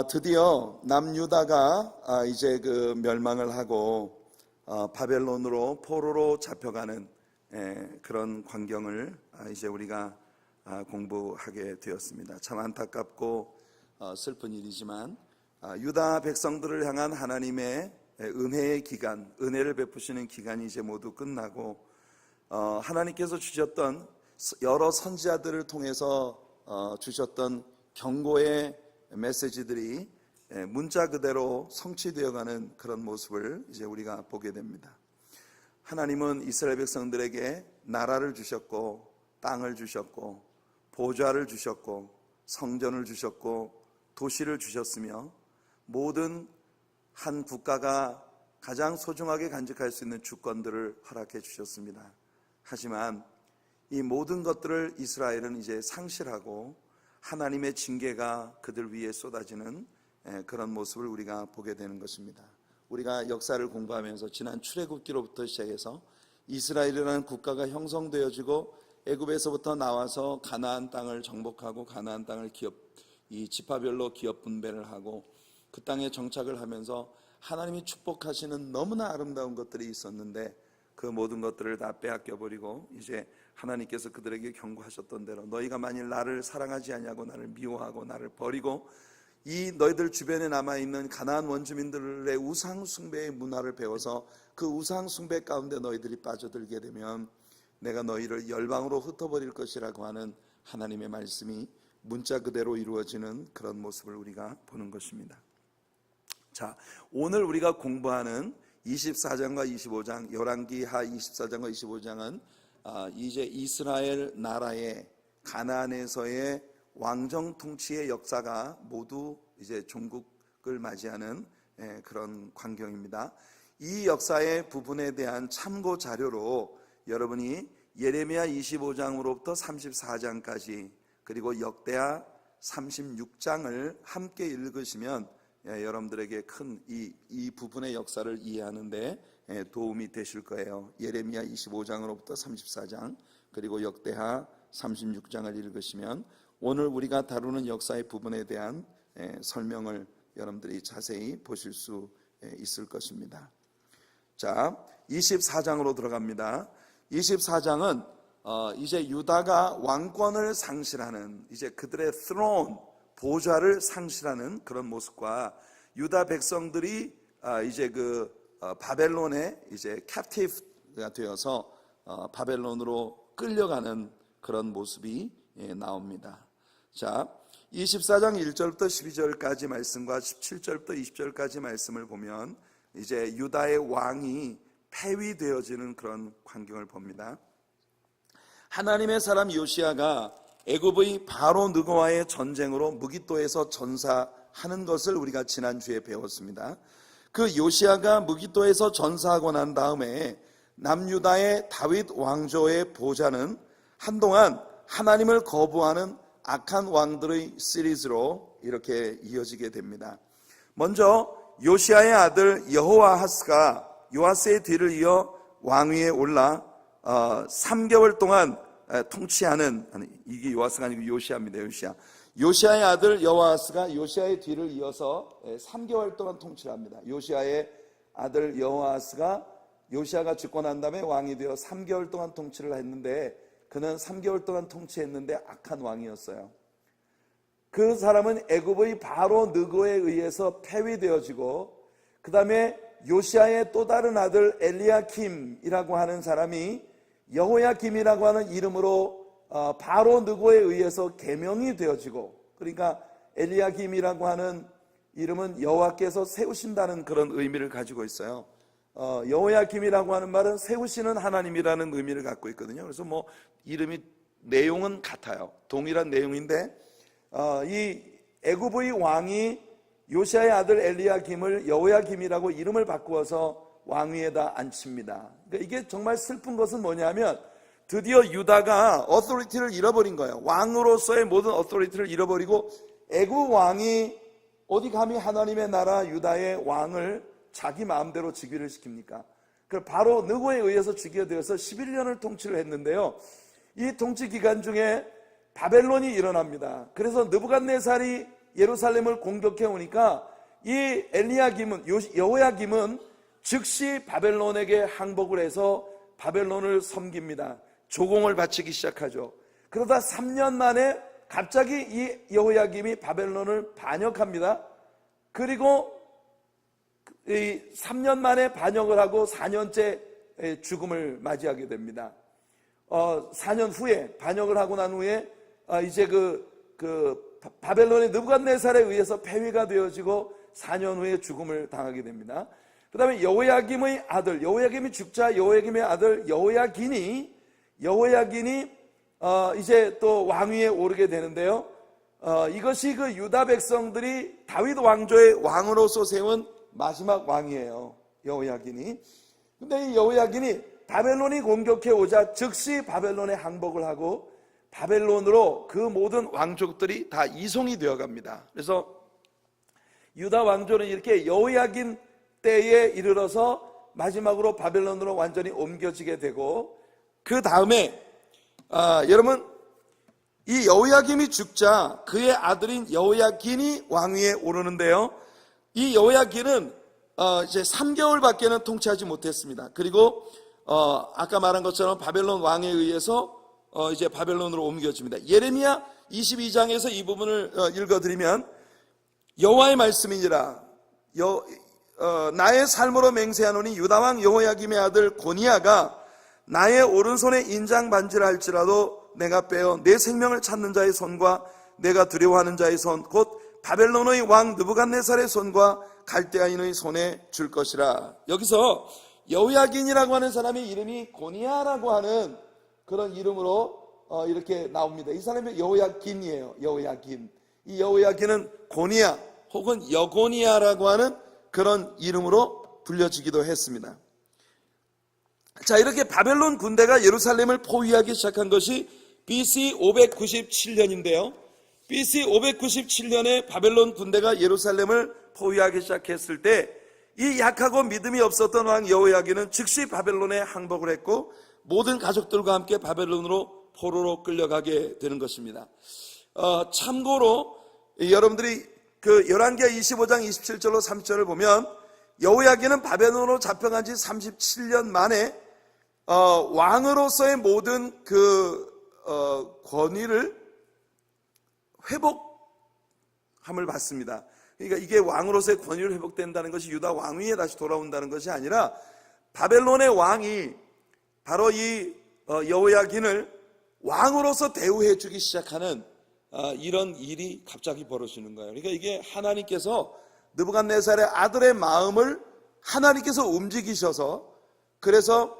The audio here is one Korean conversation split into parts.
드디어 남유다가 이제 멸망을 하고 바벨론으로 포로로 잡혀가는 그런 광경을 이제 우리가 공부하게 되었습니다. 참 안타깝고 슬픈 일이지만 유다 백성들을 향한 하나님의 은혜의 기간, 은혜를 베푸시는 기간이 이제 모두 끝나고 하나님께서 주셨던 여러 선지자들을 통해서 주셨던 경고의 메시지들이 문자 그대로 성취되어가는 그런 모습을 이제 우리가 보게 됩니다. 하나님은 이스라엘 백성들에게 나라를 주셨고 땅을 주셨고 보좌를 주셨고 성전을 주셨고 도시를 주셨으며 모든 한 국가가 가장 소중하게 간직할 수 있는 주권들을 허락해 주셨습니다. 하지만 이 모든 것들을 이스라엘은 이제 상실하고 하나님의 징계가 그들 위에 쏟아지는 그런 모습을 우리가 보게 되는 것입니다. 우리가 역사를 공부하면서 지난 출애굽기로부터 시작해서 이스라엘이라는 국가가 형성되어지고 애굽에서부터 나와서 가나안 땅을 정복하고 가나안 땅을 이 지파별로 기업 분배를 하고 그 땅에 정착을 하면서 하나님이 축복하시는 너무나 아름다운 것들이 있었는데 그 모든 것들을 다 빼앗겨 버리고 이제 하나님께서 그들에게 경고하셨던 대로 너희가 만일 나를 사랑하지 아니하고 나를 미워하고 나를 버리고 이 너희들 주변에 남아있는 가나안 원주민들의 우상 숭배의 문화를 배워서 그 우상 숭배 가운데 너희들이 빠져들게 되면 내가 너희를 열방으로 흩어버릴 것이라고 하는 하나님의 말씀이 문자 그대로 이루어지는 그런 모습을 우리가 보는 것입니다. 자, 오늘 우리가 공부하는 24장과 25장, 열왕기하 24장과 25장은 이제 이스라엘 나라의 가나안에서의 왕정 통치의 역사가 모두 이제 종국을 맞이하는 그런 광경입니다. 이 역사의 부분에 대한 참고 자료로 여러분이 예레미야 25장으로부터 34장까지 그리고 역대하 36장을 함께 읽으시면 여러분들에게 큰 이 부분의 역사를 이해하는데 도움이 되실 거예요. 예레미야 25장으로부터 34장 그리고 역대하 36장을 읽으시면 오늘 우리가 다루는 역사의 부분에 대한 설명을 여러분들이 자세히 보실 수 있을 것입니다. 자, 24장으로 들어갑니다. 24장은 이제 유다가 왕권을 상실하는, 이제 그들의 스론, 보좌를 상실하는 그런 모습과 유다 백성들이 이제 바벨론에 이제 캡티브가 되어서 바벨론으로 끌려가는 그런 모습이 나옵니다. 자, 24장 1절부터 12절까지 말씀과 17절부터 20절까지 말씀을 보면 이제 유다의 왕이 폐위되어지는 그런 광경을 봅니다. 하나님의 사람 요시야가 애굽의 바로 느고와의 전쟁으로 무기또에서 전사하는 것을 우리가 지난주에 배웠습니다. 그 요시야가 무기또에서 전사하고 난 다음에 남유다의 다윗 왕조의 보좌는 한동안 하나님을 거부하는 악한 왕들의 시리즈로 이렇게 이어지게 됩니다. 먼저 요시야의 아들 여호아하스가 요아스의 뒤를 이어 왕위에 올라 3개월 동안 통치하는, 이게 요아스가 아니고 요시야입니다. 요시야의 아들 여호아스가 요시야의 뒤를 이어서 3개월 동안 통치를 합니다. 요시야의 아들 여호아스가 요시야가 죽고 난 다음에 왕이 되어 3개월 동안 통치를 했는데 그는 3개월 동안 통치했는데 악한 왕이었어요. 그 사람은 애굽의 바로 느고에 의해서 폐위되어지고 그 다음에 요시야의 또 다른 아들 엘리야킴이라고 하는 사람이 여호야김이라고 하는 이름으로 바로 느고에 의해서 계명이 되어지고, 그러니까 엘리야김이라고 하는 이름은 여호와께서 세우신다는 그런 의미를 가지고 있어요. 여호야김이라고 하는 말은 세우시는 하나님이라는 의미를 갖고 있거든요. 그래서 뭐 이름이 내용은 같아요. 동일한 내용인데 이 애굽의 왕이 요시야의 아들 엘리야김을 여호야김이라고 이름을 바꾸어서 왕위에다 앉힙니다. 그러니까 이게 정말 슬픈 것은 뭐냐면 드디어 유다가 어토리티를 잃어버린 거예요. 왕으로서의 모든 어토리티를 잃어버리고 애굽 왕이 어디 감히 하나님의 나라 유다의 왕을 자기 마음대로 즉위를 시킵니까? 바로 느고에 의해서 즉위가 되어서 11년을 통치를 했는데요. 이 통치 기간 중에 바벨론이 일어납니다. 그래서 느부갓네살이 예루살렘을 공격해 오니까 이 엘리야김은, 여호야김은 즉시 바벨론에게 항복을 해서 바벨론을 섬깁니다. 조공을 바치기 시작하죠. 그러다 3년 만에 갑자기 이 여호야김이 바벨론을 반역합니다. 그리고 이 3년 만에 반역을 하고 4년째 죽음을 맞이하게 됩니다. 4년 후에, 반역을 하고 난 후에 이제 바벨론의 느부갓네살에 의해서 폐위가 되어지고 4년 후에 죽음을 당하게 됩니다. 그 다음에 여호야김의 아들, 여호야김이 죽자 여호야김의 아들 여호야긴이 이제 또 왕위에 오르게 되는데요. 이것이 그 유다 백성들이 다윗 왕조의 왕으로서 세운 마지막 왕이에요. 여호야긴이. 근데 이 여호야긴이 바벨론이 공격해 오자 즉시 바벨론에 항복을 하고 바벨론으로 그 모든 왕족들이 다 이송이 되어 갑니다. 그래서 유다 왕조는 이렇게 여호야긴 때에 이르러서 마지막으로 바벨론으로 완전히 옮겨지게 되고, 그 다음에 여러분, 이 여호야김이 죽자 그의 아들인 여호야긴이 왕위에 오르는데요. 이 여호야긴은 이제 3개월밖에는 통치하지 못했습니다. 그리고 아까 말한 것처럼 바벨론 왕에 의해서 이제 바벨론으로 옮겨집니다. 예레미야 22장에서 이 부분을 읽어드리면, 여호와의 말씀이니라. 나의 삶으로 맹세하노니 유다 왕 여호야김의 아들 고니야가 나의 오른손에 인장 반지를 할지라도 내가 빼어 내 생명을 찾는 자의 손과 내가 두려워하는 자의 손 곧 바벨론의 왕 느부갓네살의 손과 갈대아인의 손에 줄 것이라. 여기서 여호야긴이라고 하는 사람의 이름이 고니야라고 하는 그런 이름으로 이렇게 나옵니다. 이 사람이 여호야긴이에요. 여호야긴. 이 여호야긴은 고니야 혹은 여고니야라고 하는 그런 이름으로 불려지기도 했습니다. 자, 이렇게 바벨론 군대가 예루살렘을 포위하기 시작한 것이 BC 597년인데요. BC 597년에 바벨론 군대가 예루살렘을 포위하기 시작했을 때 이 약하고 믿음이 없었던 왕 여호야긴은 즉시 바벨론에 항복을 했고 모든 가족들과 함께 바벨론으로 포로로 끌려가게 되는 것입니다. 참고로 여러분들이 그 열왕기하 25장 27절로 30절을 보면 여호야긴은 바벨론으로 잡혀간 지 37년 만에 왕으로서의 모든 권위를 회복함을 받습니다. 그러니까 이게 왕으로서의 권위를 회복된다는 것이 유다 왕위에 다시 돌아온다는 것이 아니라 바벨론의 왕이 바로 이 여호야긴을 왕으로서 대우해 주기 시작하는 이런 일이 갑자기 벌어지는 거예요. 그러니까 이게 하나님께서 느부갓네살의 아들의 마음을 하나님께서 움직이셔서, 그래서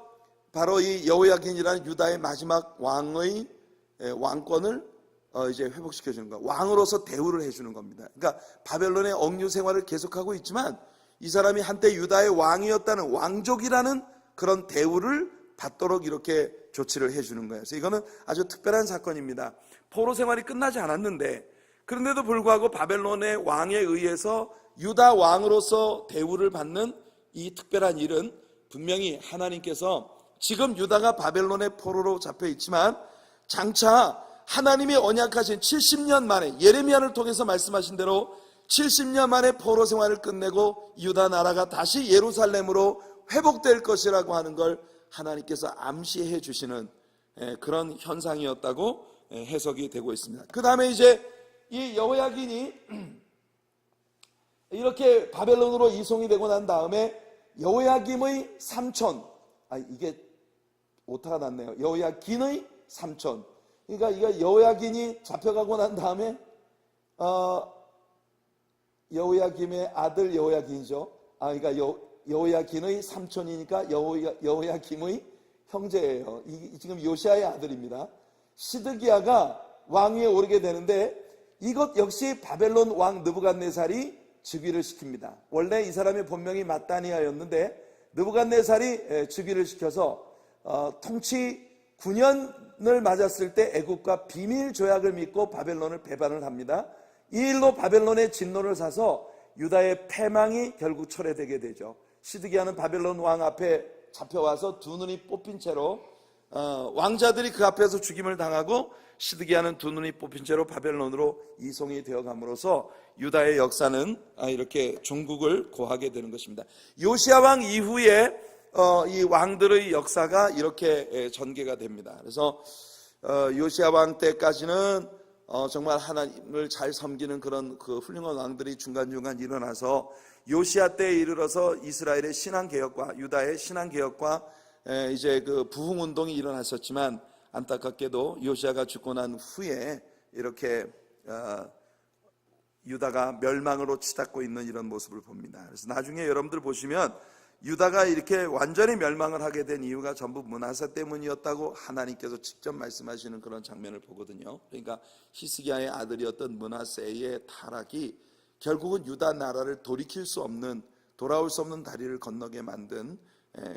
바로 이 여호야긴이라는 유다의 마지막 왕의 왕권을 이제 회복시켜 주는 거예요. 왕으로서 대우를 해주는 겁니다. 그러니까 바벨론의 억류 생활을 계속하고 있지만 이 사람이 한때 유다의 왕이었다는 왕족이라는 그런 대우를 받도록 이렇게 조치를 해주는 거예요. 그래서 이거는 아주 특별한 사건입니다. 포로 생활이 끝나지 않았는데, 그런데도 불구하고 바벨론의 왕에 의해서 유다 왕으로서 대우를 받는 이 특별한 일은 분명히 하나님께서 지금 유다가 바벨론의 포로로 잡혀 있지만 장차 하나님이 언약하신 70년 만에, 예레미야를 통해서 말씀하신 대로 70년 만에 포로 생활을 끝내고 유다 나라가 다시 예루살렘으로 회복될 것이라고 하는 걸 하나님께서 암시해 주시는 그런 현상이었다고 해석이 되고 있습니다. 그 다음에 이제 이 여호야긴이 이렇게 바벨론으로 이송이 되고 난 다음에 여호야김의 삼촌, 이게 오타가 났네요. 여호야긴의 삼촌. 그러니까 이거 여호야긴이 잡혀가고 난 다음에 여호야김의 아들 여호야긴이죠. 그러니까 여호야긴의 삼촌이니까 여호야김의 형제예요. 지금 요시아의 아들입니다. 시드기야가 왕위에 오르게 되는데 이것 역시 바벨론 왕 느부갓네살이 즉위를 시킵니다. 원래 이 사람의 본명이 마따니아였는데 느부갓네살이 즉위를 시켜서 통치 9년을 맞았을 때 애국과 비밀 조약을 맺고 바벨론을 배반을 합니다. 이 일로 바벨론의 진노를 사서 유다의 패망이 결국 철회되게 되죠. 시드기야는 바벨론 왕 앞에 잡혀와서 두 눈이 뽑힌 채로 왕자들이 그 앞에서 죽임을 당하고 시드기야는 두 눈이 뽑힌 채로 바벨론으로 이송이 되어 감으로써 유다의 역사는 이렇게 종국을 고하게 되는 것입니다. 요시야 왕 이후에 이 왕들의 역사가 이렇게 전개가 됩니다. 그래서 요시야 왕 때까지는 정말 하나님을 잘 섬기는 그런 그 훌륭한 왕들이 중간중간 일어나서 요시야 때에 이르러서 이스라엘의 신앙개혁과 유다의 신앙개혁과 이제 그 부흥운동이 일어났었지만, 안타깝게도 요시야가 죽고 난 후에 이렇게 유다가 멸망으로 치닫고 있는 이런 모습을 봅니다. 그래서 나중에 여러분들 보시면 유다가 이렇게 완전히 멸망을 하게 된 이유가 전부 므낫세 때문이었다고 하나님께서 직접 말씀하시는 그런 장면을 보거든요. 그러니까 히스기야의 아들이었던 므낫세의 타락이 결국은 유다 나라를 돌이킬 수 없는, 돌아올 수 없는 다리를 건너게 만든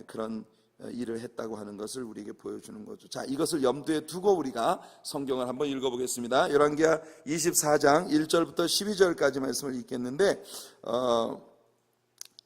그런 일을 했다고 하는 것을 우리에게 보여주는 거죠. 자, 이것을 염두에 두고 우리가 성경을 한번 읽어보겠습니다. 열왕기하 24장 1절부터 12절까지 말씀을 읽겠는데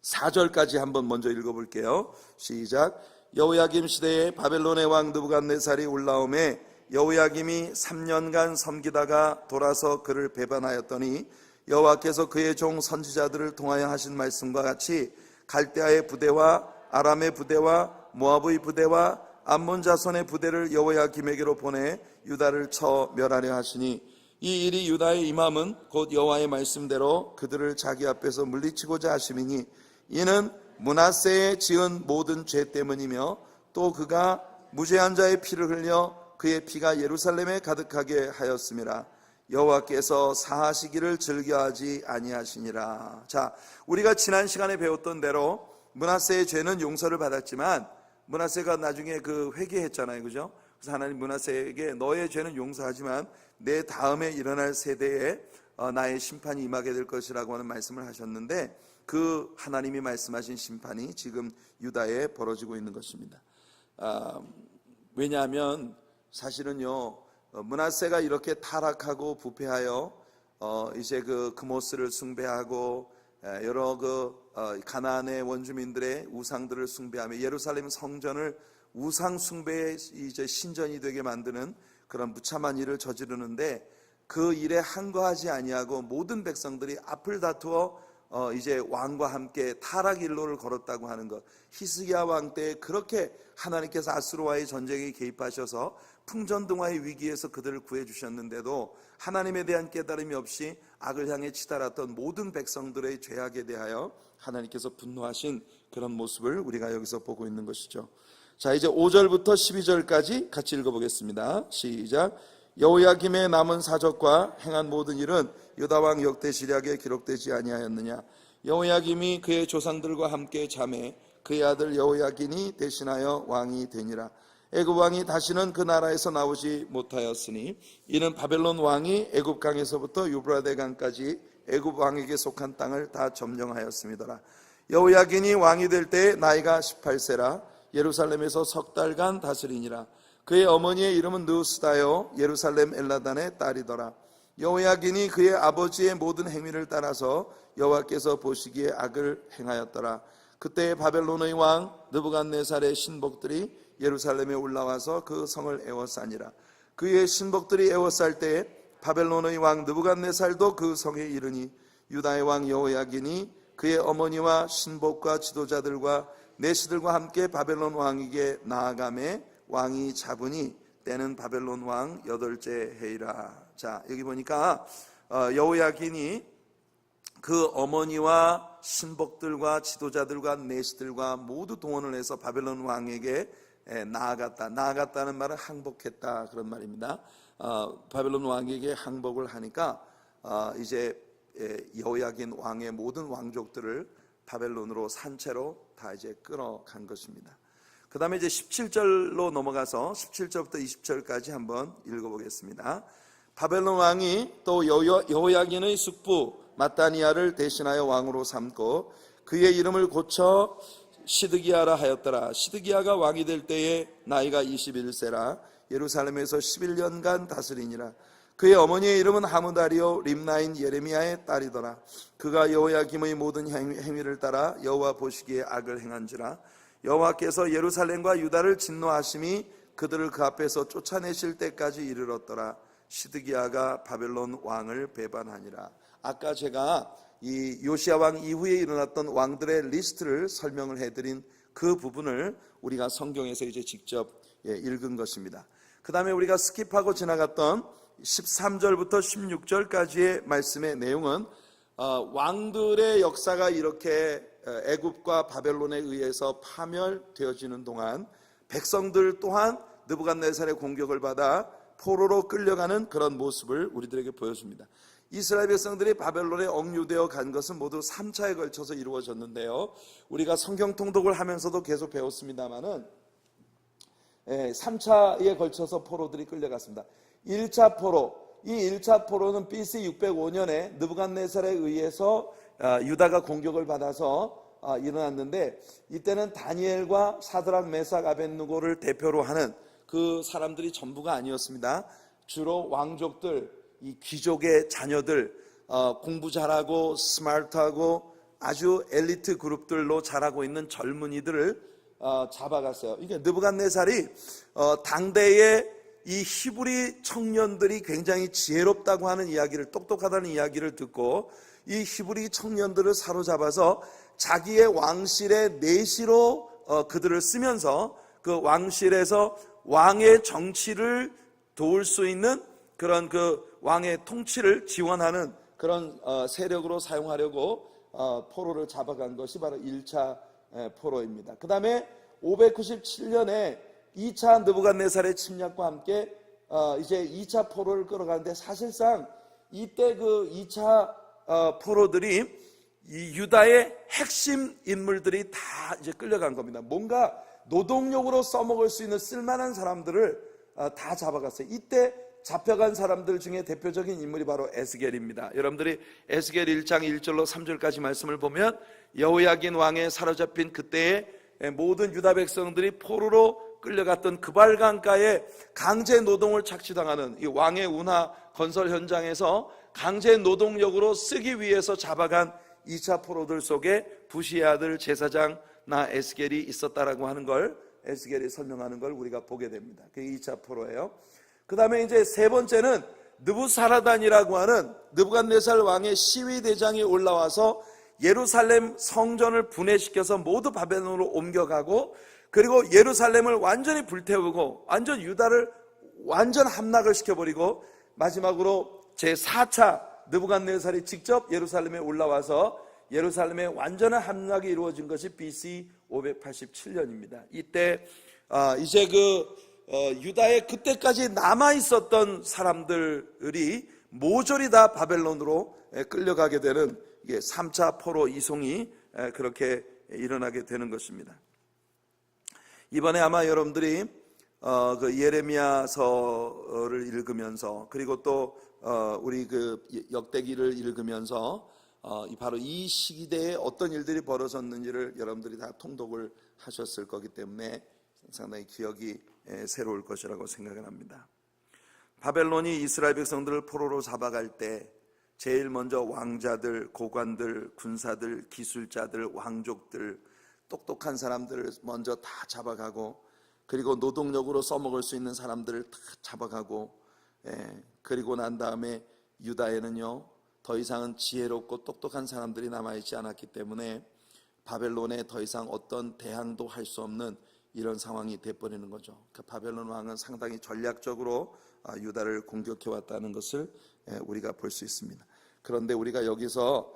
4절까지 한번 먼저 읽어볼게요. 시작. 여호야김 시대에 바벨론의 왕 느부갓네살이 올라오매 여호야김이 3년간 섬기다가 돌아서 그를 배반하였더니 여호와께서 그의 종 선지자들을 통하여 하신 말씀과 같이 갈대아의 부대와 아람의 부대와 모압의 부대와 암몬 자손의 부대를 여호야김에게로 보내 유다를 쳐 멸하려 하시니 이 일이 유다의 임함은 곧 여호와의 말씀대로 그들을 자기 앞에서 물리치고자 하심이니 이는 므낫세에 지은 모든 죄 때문이며 또 그가 무죄한 자의 피를 흘려 그의 피가 예루살렘에 가득하게 하였음이라. 여호와께서 사하시기를 즐겨하지 아니하시니라. 자, 우리가 지난 시간에 배웠던 대로 므낫세의 죄는 용서를 받았지만 므낫세가 나중에 그 회개했잖아요, 그죠? 그래서 하나님 므낫세에게 너의 죄는 용서하지만 내 다음에 일어날 세대에 나의 심판이 임하게 될 것이라고 하는 말씀을 하셨는데, 그 하나님이 말씀하신 심판이 지금 유다에 벌어지고 있는 것입니다. 왜냐하면 사실은요, 므낫세가 이렇게 타락하고 부패하여 이제 그 그모스를 숭배하고 여러 가나안의 원주민들의 우상들을 숭배하며 예루살렘 성전을 우상 숭배의 이제 신전이 되게 만드는 그런 무참한 일을 저지르는데, 그 일에 항거하지 아니하고 모든 백성들이 앞을 다투어 이제 왕과 함께 타락 일로를 걸었다고 하는 것. 히스기야 왕 때 그렇게 하나님께서 아수르와의 전쟁에 개입하셔서 풍전등화의 위기에서 그들을 구해 주셨는데도 하나님에 대한 깨달음이 없이 악을 향해 치달았던 모든 백성들의 죄악에 대하여 하나님께서 분노하신 그런 모습을 우리가 여기서 보고 있는 것이죠. 자, 이제 5절부터 12절까지 같이 읽어보겠습니다. 시작. 여호야김의 남은 사적과 행한 모든 일은 유다왕 역대시략에 기록되지 아니하였느냐. 여호야김이 그의 조상들과 함께 잠에 그의 아들 여호야긴이 대신하여 왕이 되니라. 애굽 왕이 다시는 그 나라에서 나오지 못하였으니 이는 바벨론 왕이 애굽 강에서부터 유브라데 강까지 애굽 왕에게 속한 땅을 다 점령하였음이더라. 여호야긴이 왕이 될 때 나이가 18세라. 예루살렘에서 석 달간 다스리니라. 그의 어머니의 이름은 느우스다요 예루살렘 엘라단의 딸이더라. 여호야긴이 그의 아버지의 모든 행위를 따라서 여호와께서 보시기에 악을 행하였더라. 그때 바벨론의 왕 느부갓네살의 신복들이 예루살렘에 올라와서 그 성을 에워싸니라. 그의 신복들이 에워쌀 때에 바벨론의 왕 느부갓네살도 그 성에 이르니 유다의 왕 여호야긴이 그의 어머니와 신복과 지도자들과 내시들과 함께 바벨론 왕에게 나아가매 왕이 잡으니 때는 바벨론 왕 8째 해이라. 자, 여기 보니까 여호야긴이 그 어머니와 신복들과 지도자들과 내시들과 모두 동원을 해서 바벨론 왕에게 나아갔다는 말은 항복했다 그런 말입니다. 바벨론 왕에게 항복을 하니까 이제 여호야긴 왕의 모든 왕족들을 바벨론으로 산채로 다 이제 끌어간 것입니다. 그 다음에 이제 17절로 넘어가서 17절부터 20절까지 한번 읽어보겠습니다. 바벨론 왕이 또 여호야긴의 숙부 마따니아를 대신하여 왕으로 삼고 그의 이름을 고쳐 시드기야라 하였더라. 시드기야가 왕이 될 때에 나이가 21세라. 예루살렘에서 11년간 다스리니라. 그의 어머니의 이름은 하무다리오 림나인 예레미야의 딸이더라. 그가 여호야김의 모든 행위를 따라 여호와 보시기에 악을 행한지라. 여호와께서 예루살렘과 유다를 진노하심이 그들을 그 앞에서 쫓아내실 때까지 이르렀더라. 시드기야가 바벨론 왕을 배반하니라. 아까 제가 이 요시야 왕 이후에 일어났던 왕들의 리스트를 설명을 해드린 그 부분을 우리가 성경에서 이제 직접 읽은 것입니다. 그 다음에 우리가 스킵하고 지나갔던 13절부터 16절까지의 말씀의 내용은 왕들의 역사가 이렇게 애굽과 바벨론에 의해서 파멸되어지는 동안 백성들 또한 느부갓네살의 공격을 받아 포로로 끌려가는 그런 모습을 우리들에게 보여줍니다. 이스라엘 백성들이 바벨론에 억류되어 간 것은 모두 3차에 걸쳐서 이루어졌는데요, 우리가 성경 통독을 하면서도 계속 배웠습니다마는 3차에 걸쳐서 포로들이 끌려갔습니다. 1차 포로, 이 1차 포로는 BC 605년에 느부갓네살에 의해서 유다가 공격을 받아서 일어났는데, 이때는 다니엘과 사드락 메삭 아벳느고를 대표로 하는 그 사람들이 전부가 아니었습니다. 주로 왕족들, 이 귀족의 자녀들, 공부 잘하고 스마트하고 아주 엘리트 그룹들로 자라고 있는 젊은이들을 잡아갔어요. 이게 느부갓네살이 당대의 이 히브리 청년들이 굉장히 지혜롭다고 하는 이야기를, 똑똑하다는 이야기를 듣고 이 히브리 청년들을 사로잡아서 자기의 왕실의 내시로 그들을 쓰면서 그 왕실에서 왕의 정치를 도울 수 있는 그런 그 왕의 통치를 지원하는 그런 세력으로 사용하려고 포로를 잡아간 것이 바로 1차 포로입니다. 그 다음에 597년에 2차 느부갓네살의 침략과 함께 이제 2차 포로를 끌어가는데, 사실상 이때 그 2차 포로들이 이 유다의 핵심 인물들이 다 이제 끌려간 겁니다. 뭔가 노동력으로 써먹을 수 있는 쓸만한 사람들을 다 잡아갔어요. 이때 잡혀간 사람들 중에 대표적인 인물이 바로 에스겔입니다. 여러분들이 에스겔 1장 1절로 3절까지 말씀을 보면, 여호야긴 왕에 사로잡힌 그때의 모든 유다 백성들이 포로로 끌려갔던 그발강가에 강제 노동을 착취당하는 이 왕의 운하 건설 현장에서 강제 노동력으로 쓰기 위해서 잡아간 2차 포로들 속에 부시의 아들 제사장 나 에스겔이 있었다라고 하는 걸, 에스겔이 설명하는 걸 우리가 보게 됩니다. 그게 2차 포로예요. 그 다음에 이제 세 번째는 느부사라단이라고 하는 느부갓네살 왕의 시위대장이 올라와서 예루살렘 성전을 분해시켜서 모두 바벨론으로 옮겨가고, 그리고 예루살렘을 완전히 불태우고 완전 유다를 완전 함락을 시켜버리고, 마지막으로 제4차 느부갓네살이 직접 예루살렘에 올라와서 예루살렘의 완전한 함락이 이루어진 것이 BC 587년입니다. 이때 이제 유다에 그때까지 남아있었던 사람들이 모조리 다 바벨론으로 끌려가게 되는 3차 포로 이송이 그렇게 일어나게 되는 것입니다. 이번에 아마 여러분들이 그 예레미야서를 읽으면서, 그리고 또 우리 그 역대기를 읽으면서 바로 이 시대에 어떤 일들이 벌어졌는지를 여러분들이 다 통독을 하셨을 거기 때문에 상당히 기억이 새로울 것이라고 생각을 합니다. 바벨론이 이스라엘 백성들을 포로로 잡아갈 때 제일 먼저 왕자들, 고관들, 군사들, 기술자들, 왕족들, 똑똑한 사람들을 먼저 다 잡아가고, 그리고 노동력으로 써먹을 수 있는 사람들을 다 잡아가고, 그리고 난 다음에 유다에는요 더 이상은 지혜롭고 똑똑한 사람들이 남아있지 않았기 때문에 바벨론에 더 이상 어떤 대항도 할 수 없는 이런 상황이 돼버리는 거죠. 그 바벨론 왕은 상당히 전략적으로 유다를 공격해 왔다는 것을 우리가 볼 수 있습니다. 그런데 우리가 여기서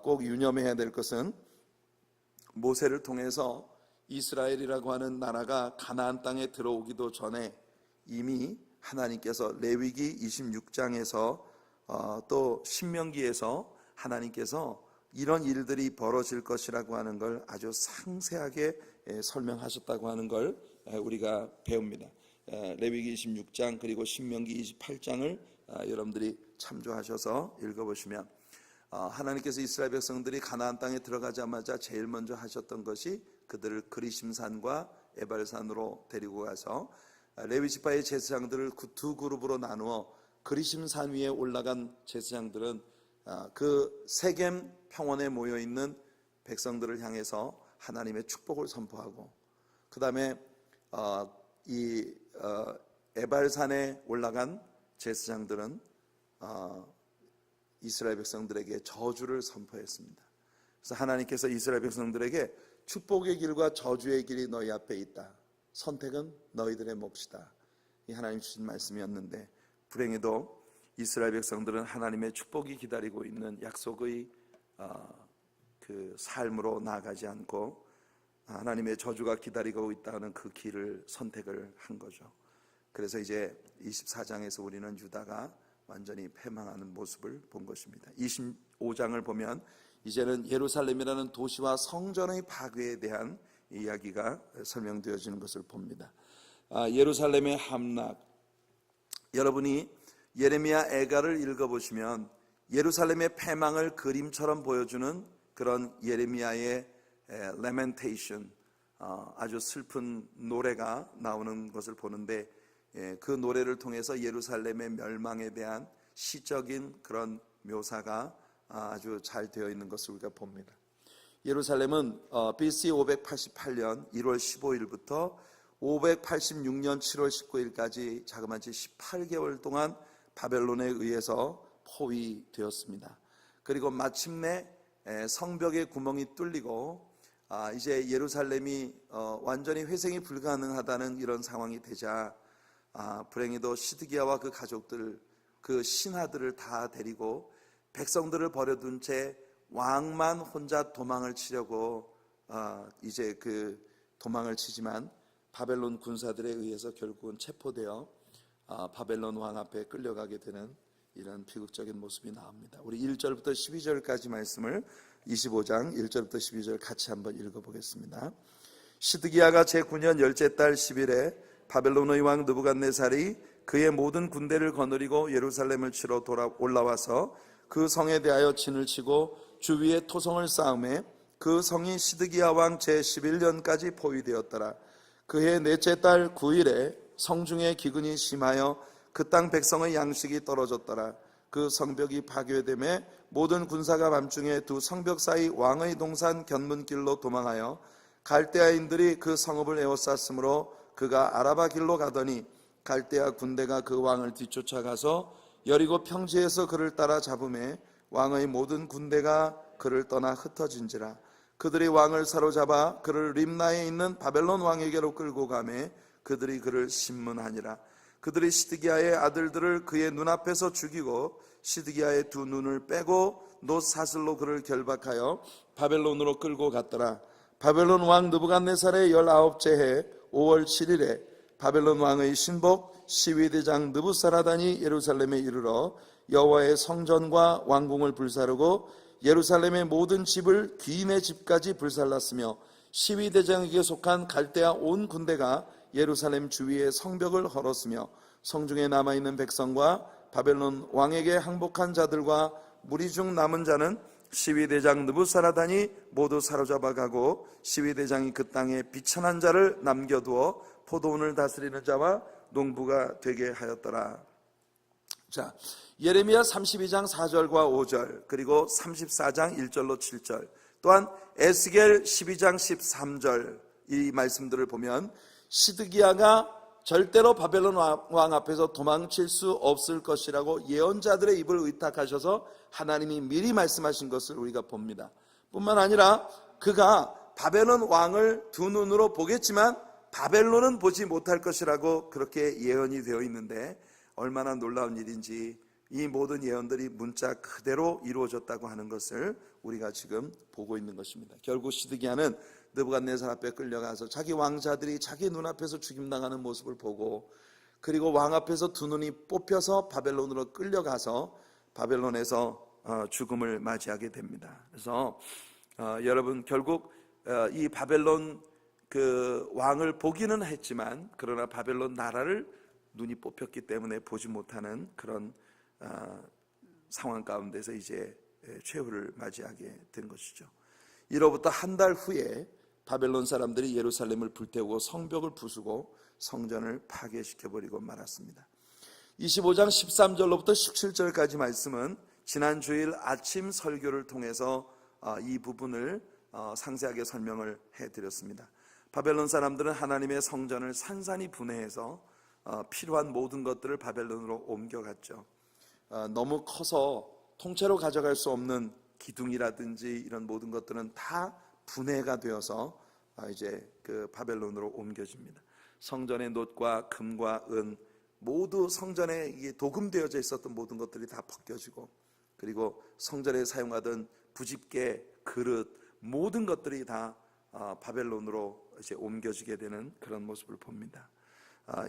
꼭 유념해야 될 것은, 모세를 통해서 이스라엘이라고 하는 나라가 가나안 땅에 들어오기도 전에 이미 하나님께서 레위기 26장에서 또 신명기에서 하나님께서 이런 일들이 벌어질 것이라고 하는 걸 아주 상세하게 설명하셨다고 하는 걸 우리가 배웁니다. 레위기 26장 그리고 신명기 28장을 여러분들이 참조하셔서 읽어보시면, 하나님께서 이스라엘 백성들이 가나안 땅에 들어가자마자 제일 먼저 하셨던 것이 그들을 그리심산과 에발산으로 데리고 가서 레위 지파의 제사장들을 두 그룹으로 나누어 그리심산 위에 올라간 제사장들은 그 세겜 평원에 모여있는 백성들을 향해서 하나님의 축복을 선포하고, 그 다음에 이 에발산에 올라간 제사장들은 이스라엘 백성들에게 저주를 선포했습니다. 그래서 하나님께서 이스라엘 백성들에게 축복의 길과 저주의 길이 너희 앞에 있다. 선택은 너희들의 몫이다. 이 하나님 주신 말씀이었는데, 불행히도 이스라엘 백성들은 하나님의 축복이 기다리고 있는 약속의 그 삶으로 나아가지 않고 하나님의 저주가 기다리고 있다는 그 길을 선택을 한 거죠. 그래서 이제 24장에서 우리는 유다가 완전히 패망하는 모습을 본 것입니다. 25장을 보면 이제는 예루살렘이라는 도시와 성전의 파괴에 대한 이야기가 설명되어지는 것을 봅니다. 예루살렘의 함락, 여러분이 예레미야 애가를 읽어보시면 예루살렘의 패망을 그림처럼 보여주는 그런 예레미야의 lamentation, 아주 슬픈 노래가 나오는 것을 보는데, 그 노래를 통해서 예루살렘의 멸망에 대한 시적인 그런 묘사가 아주 잘 되어 있는 것을 우리가 봅니다. 예루살렘은 BC 588년 1월 15일부터 586년 7월 19일까지 자그마치 18개월 동안 바벨론에 의해서 포위되었습니다. 그리고 마침내 성벽의 구멍이 뚫리고 이제 예루살렘이 완전히 회생이 불가능하다는 이런 상황이 되자 불행히도 시드기야와 그 가족들, 그 신하들을 다 데리고 백성들을 버려둔 채 왕만 혼자 도망을 치려고 이제 그 도망을 치지만 바벨론 군사들에 의해서 결국은 체포되어 바벨론 왕 앞에 끌려가게 되는 이런 비극적인 모습이 나옵니다. 우리 1절부터 12절까지 말씀을 25장 1절부터 12절 같이 한번 읽어보겠습니다. 시드기야가 제9년 열째 달 10일에 바벨론의 왕 느부갓네살이 그의 모든 군대를 거느리고 예루살렘을 치러 올라와서 그 성에 대하여 진을 치고 주위에 토성을 쌓음에 그 성이 시드기야 왕 제11년까지 포위되었더라. 그해 넷째 달 9일에 성중에 기근이 심하여 그 땅 백성의 양식이 떨어졌더라. 그 성벽이 파괴되매 모든 군사가 밤중에 두 성벽 사이 왕의 동산 견문길로 도망하여 갈대아인들이 그 성읍을 에워쌌으므로 그가 아라바 길로 가더니 갈대아 군대가 그 왕을 뒤쫓아가서 여리고 평지에서 그를 따라 잡음에 왕의 모든 군대가 그를 떠나 흩어진지라. 그들이 왕을 사로잡아 그를 림나에 있는 바벨론 왕에게로 끌고 가매 그들이 그를 신문하니라. 그들이 시드기야의 아들들을 그의 눈앞에서 죽이고 시드기야의 두 눈을 빼고 놋 사슬로 그를 결박하여 바벨론으로 끌고 갔더라. 바벨론 왕 느부갓네살의 19째 해 5월 7일에 바벨론 왕의 신복 시위대장 느부사라단이 예루살렘에 이르러 여호와의 성전과 왕궁을 불사르고 예루살렘의 모든 집을 귀인의 집까지 불살랐으며 시위대장에게 속한 갈대아 온 군대가 예루살렘 주위의 성벽을 헐었으며 성중에 남아있는 백성과 바벨론 왕에게 항복한 자들과 무리 중 남은 자는 시위대장 느부사라단이 모두 사로잡아가고 시위대장이 그 땅에 비천한 자를 남겨두어 포도원을 다스리는 자와 농부가 되게 하였더라. 자, 예레미야 32장 4절과 5절 그리고 34장 1절로 7절 또한 에스겔 12장 13절 이 말씀들을 보면 시드기야가 절대로 바벨론 왕 앞에서 도망칠 수 없을 것이라고 예언자들의 입을 의탁하셔서 하나님이 미리 말씀하신 것을 우리가 봅니다. 뿐만 아니라 그가 바벨론 왕을 두 눈으로 보겠지만 바벨론은 보지 못할 것이라고 그렇게 예언이 되어 있는데 얼마나 놀라운 일인지 이 모든 예언들이 문자 그대로 이루어졌다고 하는 것을 우리가 지금 보고 있는 것입니다. 결국 시드기야는 느부갓네살 앞에 끌려가서 자기 왕자들이 자기 눈앞에서 죽임당하는 모습을 보고 그리고 왕 앞에서 두 눈이 뽑혀서 바벨론으로 끌려가서 바벨론에서 죽음을 맞이하게 됩니다. 그래서 여러분 결국 이 바벨론 그 왕을 보기는 했지만 그러나 바벨론 나라를 눈이 뽑혔기 때문에 보지 못하는 그런 상황 가운데서 이제 최후를 맞이하게 된 것이죠. 이로부터 한 달 후에 바벨론 사람들이 예루살렘을 불태우고 성벽을 부수고 성전을 파괴시켜버리고 말았습니다. 25장 13절로부터 17절까지 말씀은 지난 주일 아침 설교를 통해서 이 부분을 상세하게 설명을 해드렸습니다. 바벨론 사람들은 하나님의 성전을 산산이 분해해서 필요한 모든 것들을 바벨론으로 옮겨갔죠. 너무 커서 통째로 가져갈 수 없는 기둥이라든지 이런 모든 것들은 다 분해가 되어서 이제 그 바벨론으로 옮겨집니다. 성전의 놋과 금과 은, 모두 성전에 도금되어져 있었던 모든 것들이 다 벗겨지고, 그리고 성전에 사용하던 부집게, 그릇, 모든 것들이 다 바벨론으로 이제 옮겨지게 되는 그런 모습을 봅니다.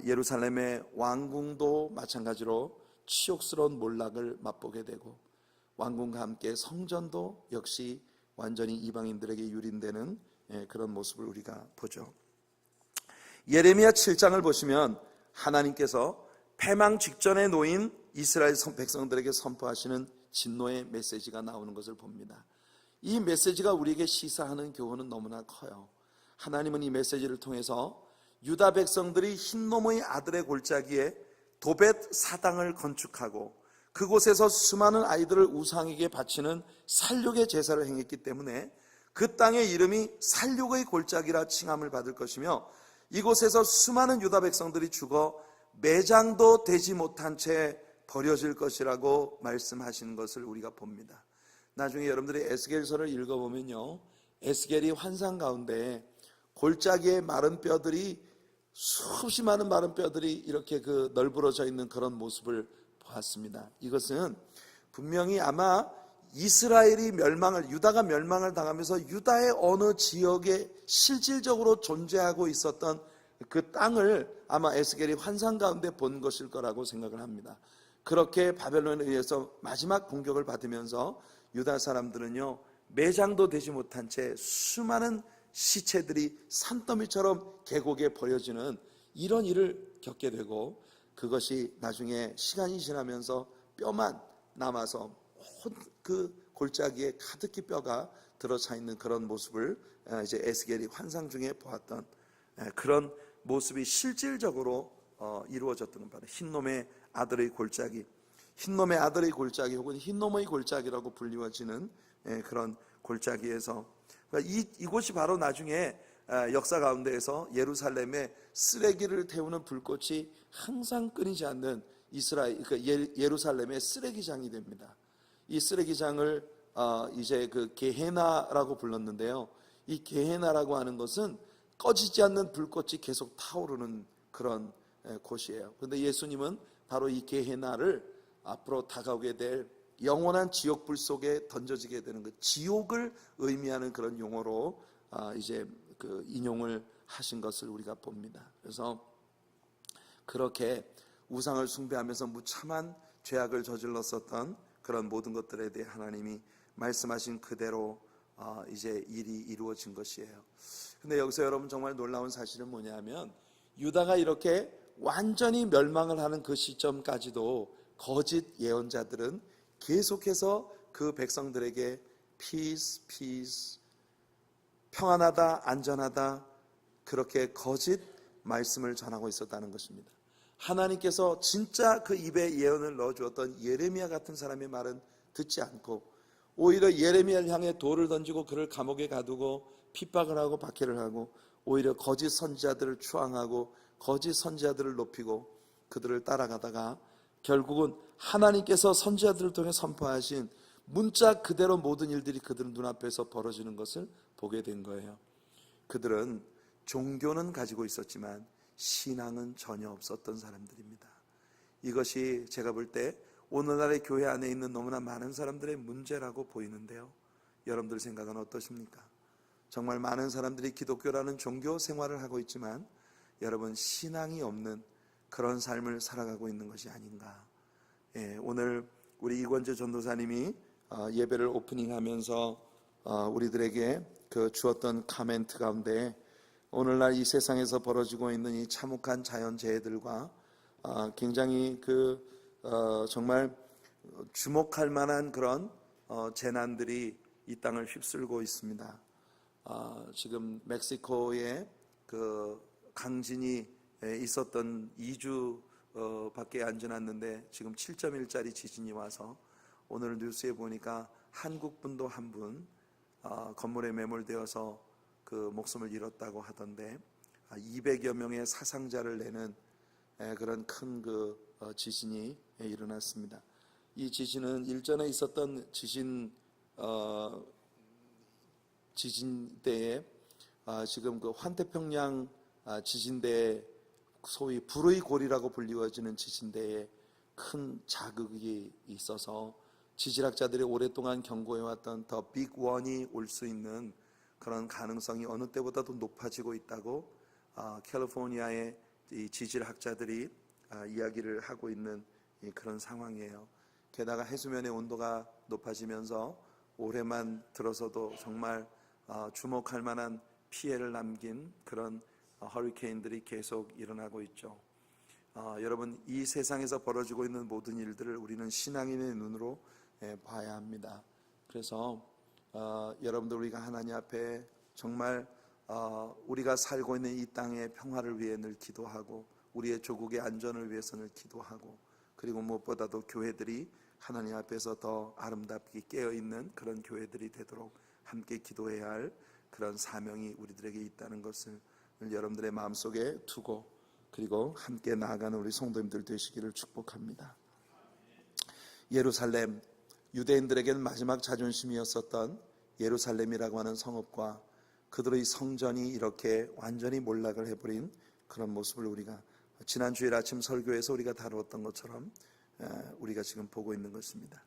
예루살렘의 왕궁도 마찬가지로 치욕스러운 몰락을 맛보게 되고, 왕궁과 함께 성전도 역시 완전히 이방인들에게 유린되는 그런 모습을 우리가 보죠. 예레미야 7장을 보시면 하나님께서 패망 직전에 놓인 이스라엘 백성들에게 선포하시는 진노의 메시지가 나오는 것을 봅니다. 이 메시지가 우리에게 시사하는 교훈은 너무나 커요. 하나님은 이 메시지를 통해서 유다 백성들이 흰놈의 아들의 골짜기에 도벳 사당을 건축하고 그곳에서 수많은 아이들을 우상에게 바치는 살육의 제사를 행했기 때문에 그 땅의 이름이 살육의 골짜기라 칭함을 받을 것이며, 이곳에서 수많은 유다 백성들이 죽어 매장도 되지 못한 채 버려질 것이라고 말씀하시는 것을 우리가 봅니다. 나중에 여러분들이 에스겔서를 읽어보면요, 에스겔이 환상 가운데 골짜기의 마른 뼈들이, 수없이 많은 마른 뼈들이 이렇게 널브러져 있는 그런 모습을 보았습니다. 이것은 분명히 아마 이스라엘이 유다가 멸망을 당하면서 유다의 어느 지역에 실질적으로 존재하고 있었던 그 땅을 아마 에스겔이 환상 가운데 본 것일 거라고 생각을 합니다. 그렇게 바벨론에 의해서 마지막 공격을 받으면서 유다 사람들은요, 매장도 되지 못한 채 수많은 시체들이 산더미처럼 계곡에 버려지는 이런 일을 겪게 되고, 그것이 나중에 시간이 지나면서 뼈만 남아서 그 골짜기에 가득히 뼈가 들어차 있는 그런 모습을 이제 에스겔이 환상 중에 보았던 그런 모습이 실질적으로 이루어졌던 바로 흰놈의 아들의 골짜기, 흰놈의 아들의 골짜기 혹은 흰놈의 골짜기라고 불리워지는 그런 골짜기에서, 이곳이 바로 나중에 역사 가운데에서 예루살렘에 쓰레기를 태우는 불꽃이 항상 끊이지 않는 예루살렘의 쓰레기장이 됩니다. 이 쓰레기장을 이제 게헤나라고 불렀는데요, 이 게헤나라고 하는 것은 꺼지지 않는 불꽃이 계속 타오르는 그런 곳이에요. 그런데 예수님은 바로 이 게헤나를 앞으로 다가오게 될 영원한 지옥불 속에 던져지게 되는 그 지옥을 의미하는 그런 용어로 이제 인용을 하신 것을 우리가 봅니다. 그래서 그렇게 우상을 숭배하면서 무참한 죄악을 저질렀었던 그런 모든 것들에 대해 하나님이 말씀하신 그대로 이제 일이 이루어진 것이에요. 근데 여기서 여러분 정말 놀라운 사실은 뭐냐면, 유다가 이렇게 완전히 멸망을 하는 그 시점까지도 거짓 예언자들은 계속해서 그 백성들에게 peace, 평안하다, 안전하다, 그렇게 거짓 말씀을 전하고 있었다는 것입니다. 하나님께서 진짜 그 입에 예언을 넣어주었던 예레미야 같은 사람의 말은 듣지 않고 오히려 예레미야를 향해 돌을 던지고 그를 감옥에 가두고 핍박을 하고 박해를 하고, 오히려 거짓 선지자들을 추앙하고 거짓 선지자들을 높이고 그들을 따라가다가 결국은 하나님께서 선지자들을 통해 선포하신 문자 그대로 모든 일들이 그들 눈앞에서 벌어지는 것을 보게 된 거예요. 그들은 종교는 가지고 있었지만 신앙은 전혀 없었던 사람들입니다. 이것이 제가 볼 때 오늘날의 교회 안에 있는 너무나 많은 사람들의 문제라고 보이는데요, 여러분들 생각은 어떠십니까? 정말 많은 사람들이 기독교라는 종교 생활을 하고 있지만 여러분, 신앙이 없는 그런 삶을 살아가고 있는 것이 아닌가. 오늘 우리 이권재 전도사님이 예배를 오프닝하면서 우리들에게 주었던 코멘트 가운데 오늘날 이 세상에서 벌어지고 있는 이 참혹한 자연재해들과 굉장히 정말 주목할 만한 그런 재난들이 이 땅을 휩쓸고 있습니다. 지금 멕시코에 강진이 있었던 2주 밖에 안 지났는데 지금 7.1짜리 지진이 와서 오늘 뉴스에 보니까 한국 분도 한 분 건물에 매몰되어서 목숨을 잃었다고 하던데, 200여 명의 사상자를 내는 그런 큰 지진이 일어났습니다. 이 지진은 일전에 있었던 지진 때에 지금 그 환태평양 지진대, 소위 불의 고리라고 불리워지는 지진대에 큰 자극이 있어서 지질학자들이 오랫동안 경고해왔던 더 빅 원이 올 수 있는 그런 가능성이 어느 때보다도 높아지고 있다고 캘리포니아의 이 지질학자들이 이야기를 하고 있는 그런 상황이에요. 게다가 해수면의 온도가 높아지면서 올해만 들어서도 정말 주목할 만한 피해를 남긴 그런 허리케인들이 계속 일어나고 있죠. 여러분, 이 세상에서 벌어지고 있는 모든 일들을 우리는 신앙인의 눈으로 봐야 합니다. 그래서 여러분들, 우리가 하나님 앞에 정말 우리가 살고 있는 이 땅의 평화를 위해 늘 기도하고 우리의 조국의 안전을 위해서 늘 기도하고, 그리고 무엇보다도 교회들이 하나님 앞에서 더 아름답게 깨어있는 그런 교회들이 되도록 함께 기도해야 할 그런 사명이 우리들에게 있다는 것을 여러분들의 마음속에 두고, 그리고 함께 나아가는 우리 성도님들 되시기를 축복합니다. 예루살렘, 유대인들에게는 마지막 자존심이었었던 예루살렘이라고 하는 성읍과 그들의 성전이 이렇게 완전히 몰락을 해버린 그런 모습을 우리가 지난 주일 아침 설교에서 우리가 다루었던 것처럼 우리가 지금 보고 있는 것입니다.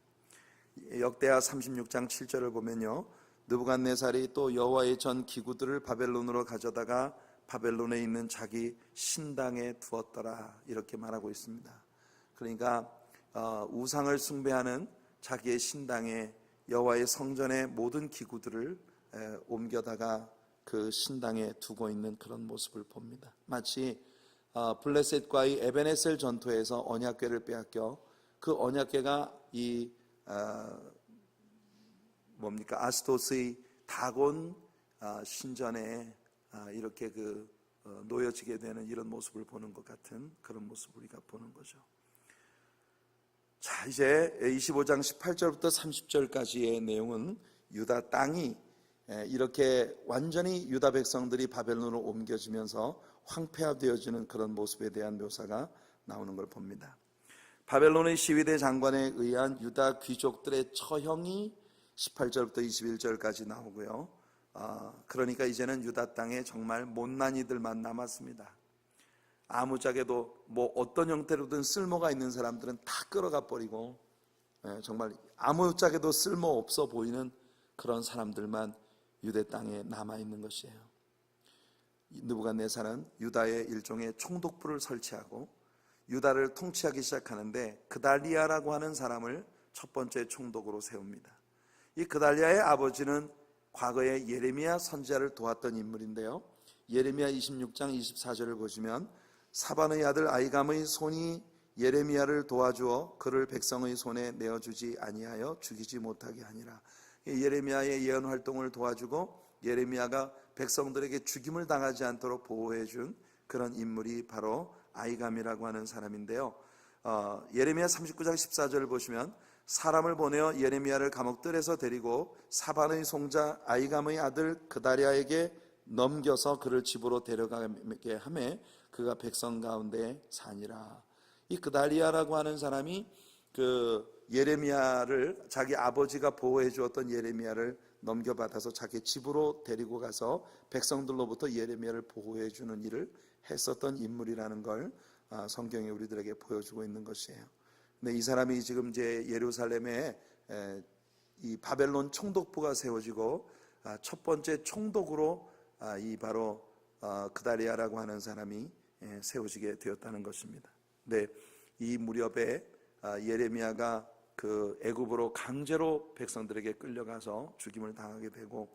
역대하 36장 7절을 보면요, 느부갓네살이 또 여호와의 전 기구들을 바벨론으로 가져다가 바벨론에 있는 자기 신당에 두었더라, 이렇게 말하고 있습니다. 그러니까 우상을 숭배하는 자기의 신당에, 여호와의 성전의 모든 기구들을 옮겨다가 그 신당에 두고 있는 그런 모습을 봅니다. 마치 블레셋과의 에베네셀 전투에서 언약궤를 빼앗겨 그 언약궤가 이 아스토스의 다곤 신전에 이렇게 놓여지게 되는 이런 모습을 보는 것 같은 그런 모습을 우리가 보는 거죠. 자, 이제 25장 18절부터 30절까지의 내용은 유다 땅이 이렇게 완전히 유다 백성들이 바벨론으로 옮겨지면서 황폐화되어지는 그런 모습에 대한 묘사가 나오는 걸 봅니다. 바벨론의 시위대 장관에 의한 유다 귀족들의 처형이 18절부터 21절까지 나오고요. 그러니까 이제는 유다 땅에 정말 못난 이들만 남았습니다. 아무짝에도 어떤 형태로든 쓸모가 있는 사람들은 다 끌어가 버리고 정말 아무짝에도 쓸모없어 보이는 그런 사람들만 유대 땅에 남아있는 것이에요. 느부갓네살은 유다에 일종의 총독부를 설치하고 유다를 통치하기 시작하는데 그달리아라고 하는 사람을 첫 번째 총독으로 세웁니다. 이 그달리아의 아버지는 과거에 예레미야 선지자를 도왔던 인물인데요, 예레미야 26장 24절을 보시면 사반의 아들 아이감의 손이 예레미야를 도와주어 그를 백성의 손에 내어주지 아니하여 죽이지 못하게 하니라. 예레미야의 예언 활동을 도와주고 예레미야가 백성들에게 죽임을 당하지 않도록 보호해준 그런 인물이 바로 아이감이라고 하는 사람인데요, 예레미야 39장 14절을 보시면 사람을 보내어 예레미야를 감옥들에서 데리고 사반의 송자 아이감의 아들 그다리아에게 넘겨서 그를 집으로 데려가게 하매 그가 백성 가운데 사니라. 이 그다리아라고 하는 사람이 예레미야를, 자기 아버지가 보호해 주었던 예레미야를 넘겨받아서 자기 집으로 데리고 가서 백성들로부터 예레미야를 보호해 주는 일을 했었던 인물이라는 걸 성경이 우리들에게 보여주고 있는 것이에요. 근데 이 사람이 지금 이제 예루살렘에 이 바벨론 총독부가 세워지고 첫 번째 총독으로 이 바로 그다리아라고 하는 사람이 세워지게 되었다는 것입니다. 네, 이 무렵에 예레미야가 애굽으로 강제로 백성들에게 끌려가서 죽임을 당하게 되고,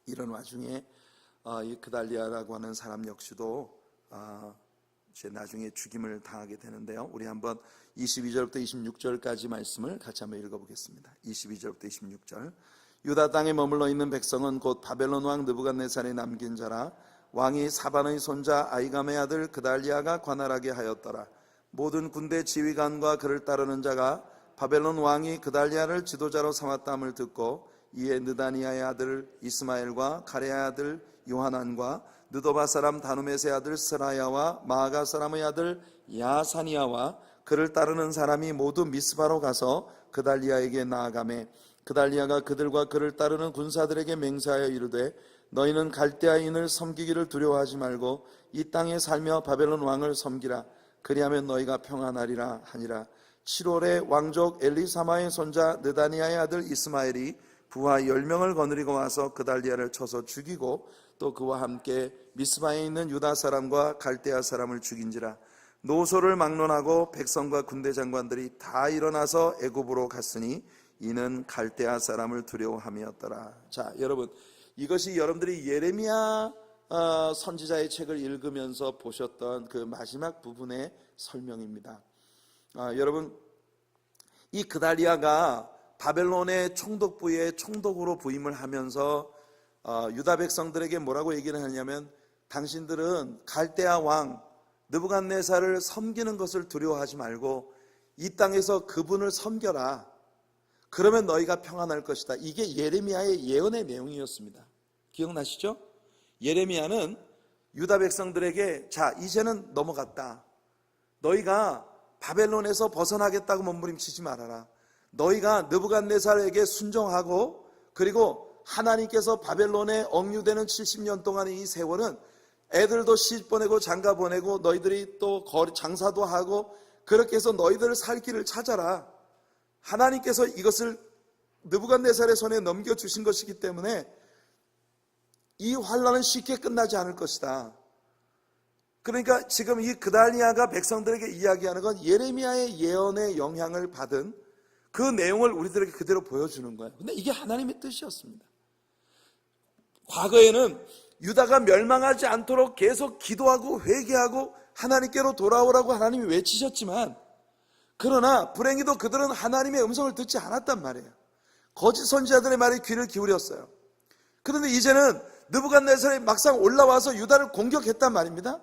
이런 와중에 이 그달리아라고 하는 사람 역시도 이제 나중에 죽임을 당하게 되는데요, 우리 한번 22절부터 26절까지 말씀을 같이 한번 읽어보겠습니다. 22절부터 26절. 유다 땅에 머물러 있는 백성은 곧 바벨론 왕 느부갓네살이 남긴 자라. 왕이 사반의 손자 아이감의 아들 그달리아가 관할하게 하였더라. 모든 군대 지휘관과 그를 따르는 자가 바벨론 왕이 그달리아를 지도자로 삼았다함을 듣고 이에 느다니아의 아들 이스마엘과 가레아의 아들 요하난과 느도바 사람 다누메스의 아들 스라야와 마아가 사람의 아들 야사니아와 그를 따르는 사람이 모두 미스바로 가서 그달리아에게 나아가매 그달리아가 그들과 그를 따르는 군사들에게 맹세하여 이르되 너희는 갈대아인을 섬기기를 두려워하지 말고 이 땅에 살며 바벨론 왕을 섬기라. 그리하면 너희가 평안하리라 하니라. 7월에 왕족 엘리사마의 손자 느다니아의 아들 이스마엘이 부하 10명을 거느리고 와서 그달리아를 쳐서 죽이고 또 그와 함께 미스바에 있는 유다 사람과 갈대아 사람을 죽인지라. 노소를 막론하고 백성과 군대 장관들이 다 일어나서 애굽으로 갔으니 이는 갈대아 사람을 두려워함이었더라. 자, 여러분, 이것이 여러분들이 예레미야 선지자의 책을 읽으면서 보셨던 그 마지막 부분의 설명입니다. 여러분, 이 그달리아가 바벨론의 총독부의 총독으로 부임을 하면서 유다 백성들에게 뭐라고 얘기를 하냐면 당신들은 갈대아 왕 느부갓네살을 섬기는 것을 두려워하지 말고 이 땅에서 그분을 섬겨라. 그러면 너희가 평안할 것이다. 이게 예레미야의 예언의 내용이었습니다. 기억나시죠? 예레미야는 유다 백성들에게 자, 이제는 넘어갔다. 너희가 바벨론에서 벗어나겠다고 몸부림치지 말아라. 너희가 느부갓네살에게 순종하고 그리고 하나님께서 바벨론에 억류되는 70년 동안의 이 세월은 애들도 시집 보내고 장가 보내고 너희들이 또 장사도 하고 그렇게 해서 너희들을 살 길을 찾아라. 하나님께서 이것을 느부갓네살의 손에 넘겨주신 것이기 때문에 이 환란은 쉽게 끝나지 않을 것이다. 그러니까 지금 이 그달리아가 백성들에게 이야기하는 건 예레미야의 예언의 영향을 받은 그 내용을 우리들에게 그대로 보여주는 거예요. 근데 이게 하나님의 뜻이었습니다. 과거에는 유다가 멸망하지 않도록 계속 기도하고 회개하고 하나님께로 돌아오라고 하나님이 외치셨지만 그러나 불행히도 그들은 하나님의 음성을 듣지 않았단 말이에요. 거짓 선지자들의 말에 귀를 기울였어요. 그런데 이제는 느부갓네살이 막상 올라와서 유다를 공격했단 말입니다.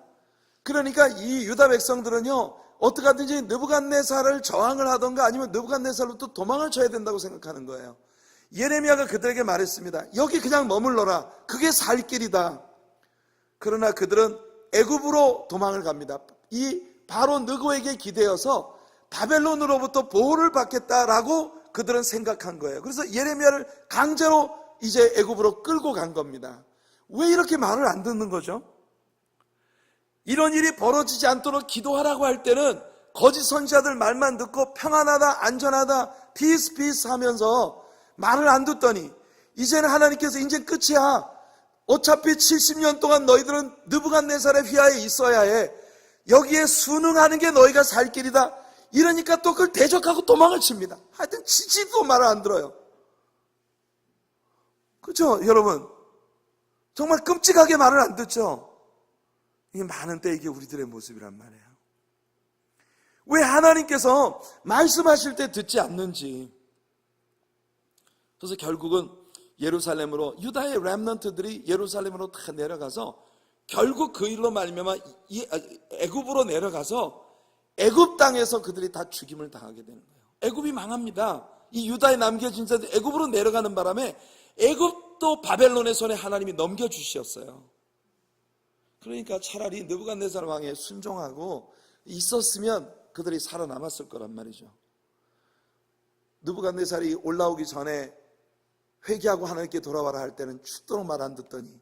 그러니까 이 유다 백성들은요 어떻게 하든지 느부갓네살을 저항을 하던가 아니면 느부갓네살로부터 도망을 쳐야 된다고 생각하는 거예요. 예레미야가 그들에게 말했습니다. 여기 그냥 머물러라. 그게 살 길이다. 그러나 그들은 애굽으로 도망을 갑니다. 이 바로 느고에게 기대어서 바벨론으로부터 보호를 받겠다라고 그들은 생각한 거예요. 그래서 예레미야를 강제로 이제 애굽으로 끌고 간 겁니다. 왜 이렇게 말을 안 듣는 거죠? 이런 일이 벌어지지 않도록 기도하라고 할 때는 거짓 선지자들 말만 듣고 평안하다, 안전하다, 피스 하면서 말을 안 듣더니 이제는 하나님께서 이제 끝이야. 어차피 70년 동안 너희들은 느부갓네살의 휘하에 있어야 해. 여기에 순응하는 게 너희가 살 길이다. 이러니까 또 그걸 대적하고 도망을 칩니다. 하여튼 치지도 말을 안 들어요. 그렇죠, 여러분? 정말 끔찍하게 말을 안 듣죠? 이게 많은 때 이게 우리들의 모습이란 말이에요. 왜 하나님께서 말씀하실 때 듣지 않는지. 그래서 결국은 예루살렘으로 유다의 렘넌트들이 예루살렘으로 다 내려가서 결국 그 일로 말미암아 애굽으로 내려가서 애굽 땅에서 그들이 다 죽임을 당하게 되는 거예요. 애굽이 망합니다. 이 유다에 남겨진 자들이 애굽으로 내려가는 바람에 애굽도 바벨론의 손에 하나님이 넘겨주셨어요. 그러니까 차라리 느부갓네살 왕에 순종하고 있었으면 그들이 살아남았을 거란 말이죠. 느부갓네살이 올라오기 전에 회개하고 하나님께 돌아와라 할 때는 죽도록 말 안 듣더니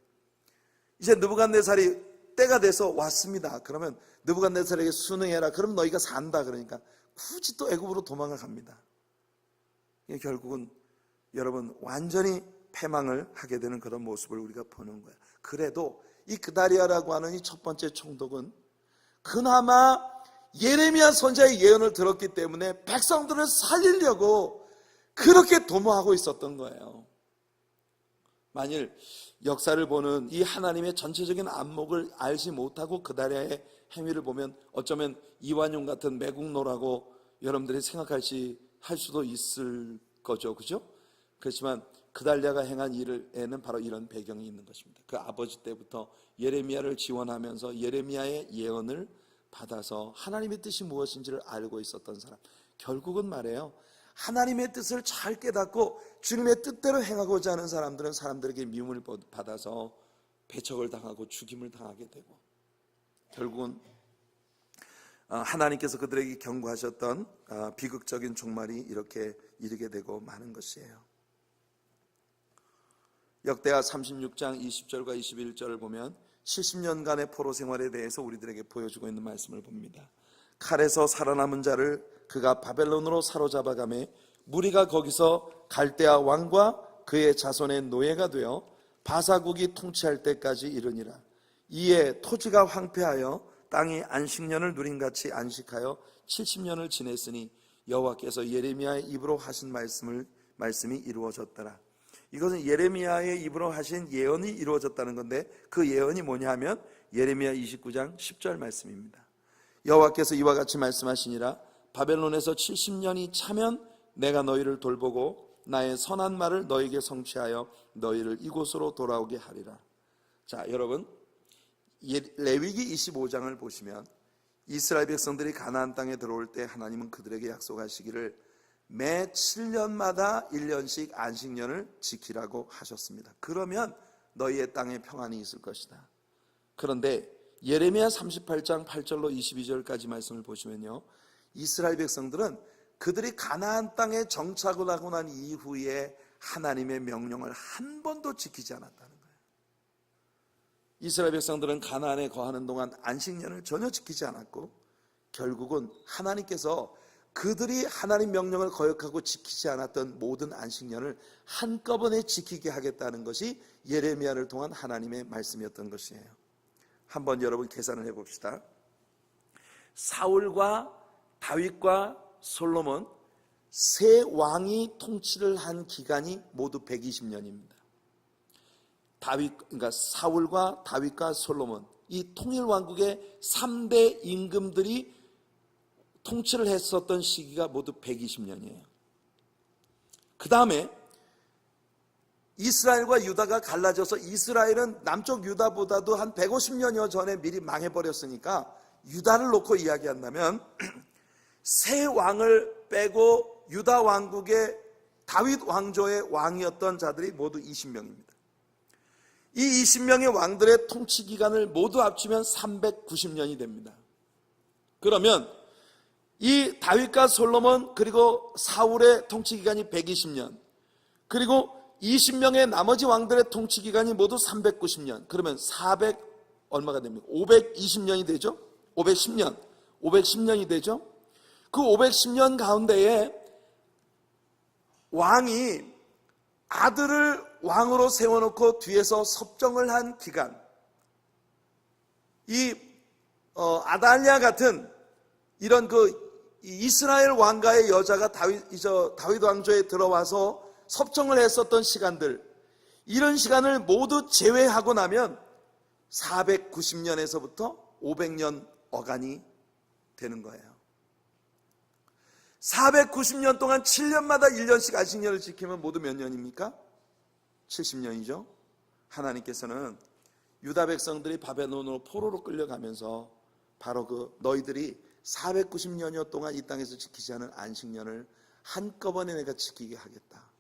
이제 느부갓네살이 때가 돼서 왔습니다. 그러면 느부갓네살에게 순응해라. 그럼 너희가 산다. 그러니까 굳이 또 애굽으로 도망을 갑니다. 이게 결국은 여러분 완전히 패망을 하게 되는 그런 모습을 우리가 보는 거예요. 그래도 이 그달리아라고 하는 이 첫 번째 총독은 그나마 예레미야 선지자의 예언을 들었기 때문에 백성들을 살리려고 그렇게 도모하고 있었던 거예요. 만일 역사를 보는 이 하나님의 전체적인 안목을 알지 못하고 그달리아의 행위를 보면 어쩌면 이완용 같은 매국노라고 여러분들이 할 수도 있을 거죠. 그죠? 그렇지만 그달리아가 행한 일에는 바로 이런 배경이 있는 것입니다. 그 아버지 때부터 예레미야를 지원하면서 예레미야의 예언을 받아서 하나님의 뜻이 무엇인지를 알고 있었던 사람. 결국은 말이에요. 하나님의 뜻을 잘 깨닫고 주님의 뜻대로 행하고자 하는 사람들은 사람들에게 미움을 받아서 배척을 당하고 죽임을 당하게 되고, 결국은 하나님께서 그들에게 경고하셨던 비극적인 종말이 이렇게 이르게 되고 마는 것이에요. 역대하 36장 20절과 21절을 보면 70년간의 포로 생활에 대해서 우리들에게 보여주고 있는 말씀을 봅니다. 칼에서 살아남은 자를 그가 바벨론으로 사로잡아가매 무리가 거기서 갈대아 왕과 그의 자손의 노예가 되어 바사국이 통치할 때까지 이르니라. 이에 토지가 황폐하여 땅이 안식년을 누린같이 안식하여 70년을 지냈으니 여호와께서 예레미야의 입으로 하신 말씀이 이루어졌더라. 이것은 예레미야의 입으로 하신 예언이 이루어졌다는 건데, 그 예언이 뭐냐 하면 예레미야 29장 10절 말씀입니다. 여호와께서 이와 같이 말씀하시니라. 바벨론에서 70년이 차면 내가 너희를 돌보고 나의 선한 말을 너희에게 성취하여 너희를 이곳으로 돌아오게 하리라. 자, 여러분, 레위기 25장을 보시면 이스라엘 백성들이 가나안 땅에 들어올 때 하나님은 그들에게 약속하시기를 매 7년마다 1년씩 안식년을 지키라고 하셨습니다. 그러면 너희의 땅에 평안이 있을 것이다. 그런데 예레미야 38장 8절로 22절까지 말씀을 보시면요, 이스라엘 백성들은 그들이 가나안 땅에 정착을 하고 난 이후에 하나님의 명령을 한 번도 지키지 않았다는 거예요. 이스라엘 백성들은 가나안에 거하는 동안 안식년을 전혀 지키지 않았고, 결국은 하나님께서 그들이 하나님 명령을 거역하고 지키지 않았던 모든 안식년을 한꺼번에 지키게 하겠다는 것이 예레미야를 통한 하나님의 말씀이었던 것이에요. 한번 여러분 계산을 해봅시다. 사울과 다윗과 솔로몬 세 왕이 통치를 한 기간이 모두 120년입니다. 그러니까 사울과 다윗과 솔로몬, 이 통일 왕국의 3대 임금들이 통치를 했었던 시기가 모두 120년이에요. 그 다음에 이스라엘과 유다가 갈라져서 이스라엘은 남쪽 유다보다도 한 150년여 전에 미리 망해버렸으니까 유다를 놓고 이야기한다면 세 왕을 빼고 유다 왕국의 다윗 왕조의 왕이었던 자들이 모두 20명입니다. 이 20명의 왕들의 통치 기간을 모두 합치면 390년이 됩니다. 그러면 이 다윗과 솔로몬 그리고 사울의 통치 기간이 120년, 그리고 20명의 나머지 왕들의 통치 기간이 모두 390년, 그러면 400 얼마가 됩니까? 520년이 되죠? 510년이 되죠? 그 510년 가운데에 왕이 아들을 왕으로 세워놓고 뒤에서 섭정을 한 기간, 이 아달랴 같은 이런 이스라엘 왕가의 여자가 다윗 왕조에 들어와서 섭정을 했었던 시간들, 이런 시간을 모두 제외하고 나면 490년에서부터 500년 어간이 되는 거예요. 490년 동안 7년마다 1년씩 안식년을 지키면 모두 몇 년입니까? 70년이죠. 하나님께서는 유다 백성들이 바벨론으로 포로로 끌려가면서 바로 너희들이 490년여 동안 이 땅에서 지키지 않은 안식년을 한꺼번에 내가 지키게 하겠다.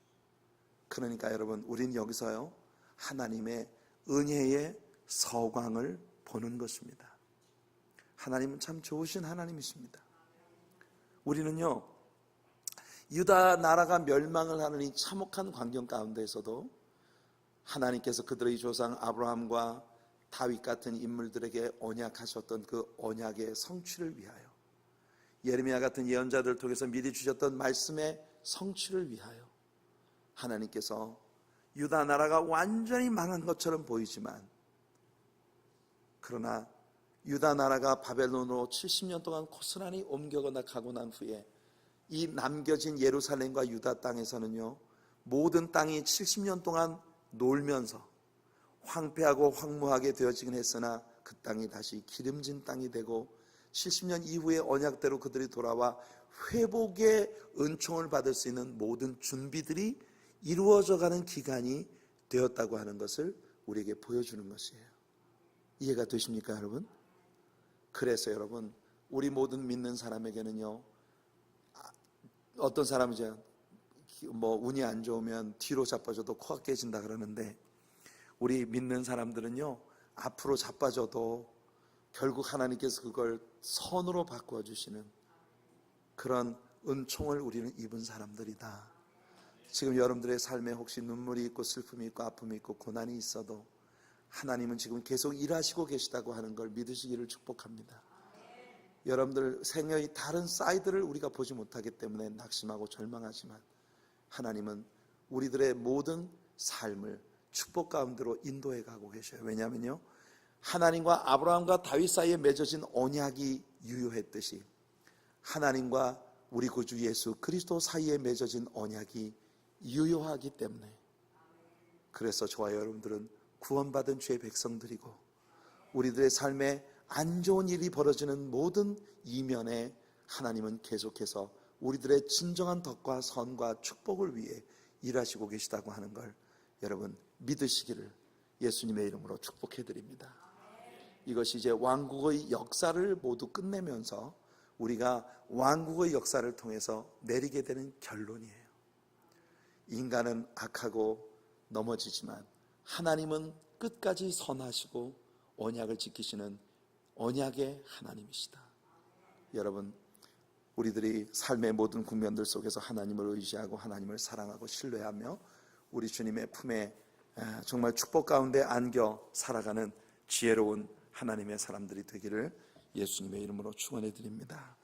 그러니까 여러분, 우린 여기서요, 하나님의 은혜의 서광을 보는 것입니다. 하나님은 참 좋으신 하나님이십니다. 우리는요, 유다 나라가 멸망을 하는 이 참혹한 광경 가운데에서도 하나님께서 그들의 조상 아브라함과 다윗 같은 인물들에게 언약하셨던 그 언약의 성취를 위하여, 예레미야 같은 예언자들을 통해서 미리 주셨던 말씀의 성취를 위하여 하나님께서 유다 나라가 완전히 망한 것처럼 보이지만, 그러나 유다 나라가 바벨론으로 70년 동안 고스란히 옮겨가나 가고 난 후에 이 남겨진 예루살렘과 유다 땅에서는요, 모든 땅이 70년 동안 놀면서 황폐하고 황무하게 되어지긴 했으나 그 땅이 다시 기름진 땅이 되고 70년 이후에 언약대로 그들이 돌아와 회복의 은총을 받을 수 있는 모든 준비들이 이루어져가는 기간이 되었다고 하는 것을 우리에게 보여주는 것이에요. 이해가 되십니까, 여러분? 그래서 여러분, 우리 모든 믿는 사람에게는요, 어떤 사람은 운이 안 좋으면 뒤로 자빠져도 코가 깨진다 그러는데, 우리 믿는 사람들은요, 앞으로 자빠져도 결국 하나님께서 그걸 선으로 바꾸어 주시는 그런 은총을 우리는 입은 사람들이다. 지금 여러분들의 삶에 혹시 눈물이 있고 슬픔이 있고 아픔이 있고 고난이 있어도 하나님은 지금 계속 일하시고 계시다고 하는 걸 믿으시기를 축복합니다. 여러분들 생애의 다른 사이드를 우리가 보지 못하기 때문에 낙심하고 절망하지만 하나님은 우리들의 모든 삶을 축복 가운데로 인도해 가고 계셔요. 왜냐하면요, 하나님과 아브라함과 다윗 사이에 맺어진 언약이 유효했듯이 하나님과 우리 구주 예수 그리스도 사이에 맺어진 언약이 유효하기 때문에, 그래서 저와 여러분들은 구원받은 주의 백성들이고 우리들의 삶에 안 좋은 일이 벌어지는 모든 이면에 하나님은 계속해서 우리들의 진정한 덕과 선과 축복을 위해 일하시고 계시다고 하는 걸 여러분 믿으시기를 예수님의 이름으로 축복해 드립니다. 이것이 이제 왕국의 역사를 모두 끝내면서 우리가 왕국의 역사를 통해서 내리게 되는 결론이에요. 인간은 악하고 넘어지지만 하나님은 끝까지 선하시고 언약을 지키시는 언약의 하나님이시다. 여러분, 우리들이 삶의 모든 국면들 속에서 하나님을 의지하고 하나님을 사랑하고 신뢰하며 우리 주님의 품에 정말 축복 가운데 안겨 살아가는 지혜로운 하나님의 사람들이 되기를 예수님의 이름으로 축원해 드립니다.